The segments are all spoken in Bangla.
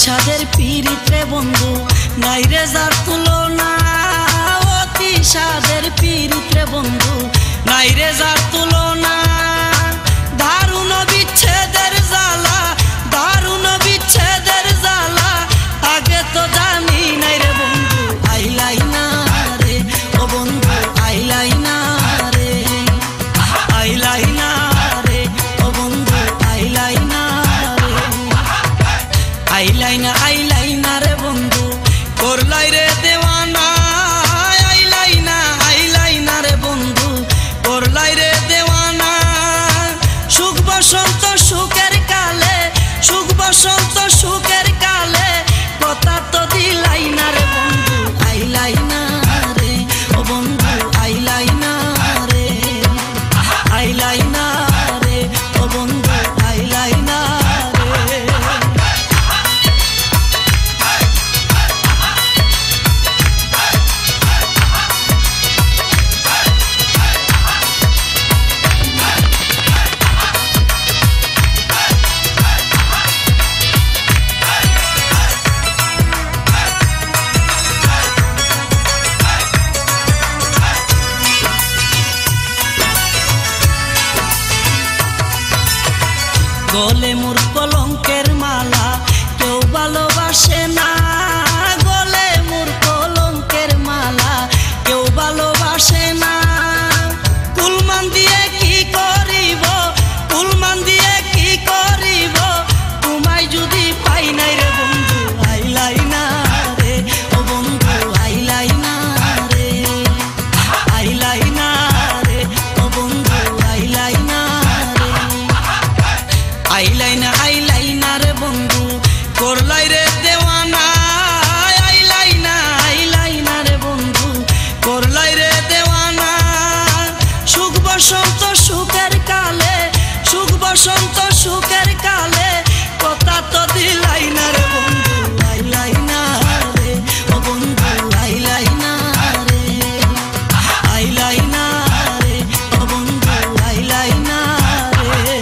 সাদের পীড়িতে বন্ধু নাই রে যার তুলনা, অতি সাদের পীড়িতে বন্ধু নাই রে যার তুলনা। দারুণ বিচ্ছেদের জ্বালা, দারুণ বিচ্ছেদের জ্বালা, আগে তো জানি নাই রে বন্ধু আইলাই না রে, ও বন্ধু আইলাই না রে, আইলাই না রে, ও বন্ধু আইলাই না রে, আইলাই না, আইলাই না রে বন্ধু করলাই রে দেওয়ানা, আইলাই না, আইলাই না রে বন্ধু করলাই রে দেওয়ানা। সুখ বসন্ত সুখের কালে, সুখ বসন্ত সুখের কালে, কথা তো দিলাই না রে বন্ধু আইলাই না রে, ও বন্ধু আইলাই না রে, আইলাই না রে, ও বন্ধু আইলাই না রে। গলে মোর কলঙ্কের মালা কেউ ভালোবাসে না, গলে মোর কলঙ্কের মালা কেউ ভালোবাসে না। কুলমান দিয়ে কি করিব, কুলমান দিয়ে কি করিব, তোমায় যদি পাই নাই রে বন্ধু আইলাই না রে, ও বন্ধু আইলাই না রে, আইলাই না রে, ও বন্ধু আইলাই না রে, আইলাই না, আইলাই না রে বন্ধু করলাই রে দেওয়ানা, আইলাই না, আইলাই না রে বন্ধু করলাই রে দেওয়ানা। সুখ বসন্ত সুখের কালে, সুখ বসন্ত সুখের কালে, কথা তো দিলাই না রে বন্ধু আইলাই না রে, ও বন্ধু আইলাই না রে, আইলাই না রে, ও বন্ধু আইলাই না রে।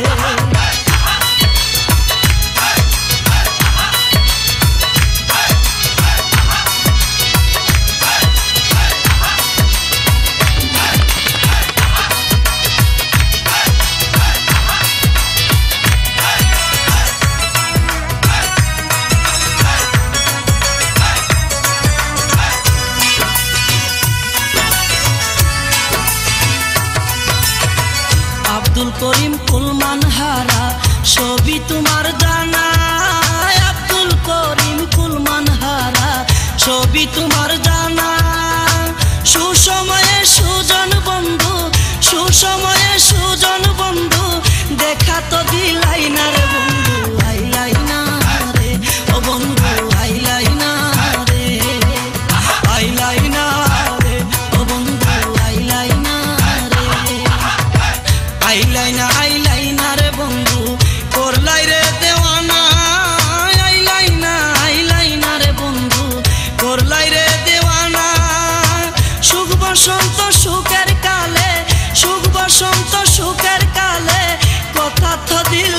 আব্দুল করিম কুলমান হারা সবই তোমার জানা, আব্দুল করিম কুলমান হারা সবই তোমার জানা। সুসময়ে সুজন বন্ধু, সুসময়ে সুজন বন্ধু, দেখা তো দিলাই না রে বন্ধু আইলাই না রে, ও বন্ধু আইলাই না রে, আইলাই না রে, ও বন্ধু আইলাই না রে, আইলাই না, আইলাই না রে বন্ধু করলাই রে দেওয়ানা, আইলাই না, আইলাই না রে বন্ধু করলাই রে দেওয়ানা। সুখ বসন্ত সুখের কালে, সুখ বসন্ত সুখের কালে, কথা তো দিল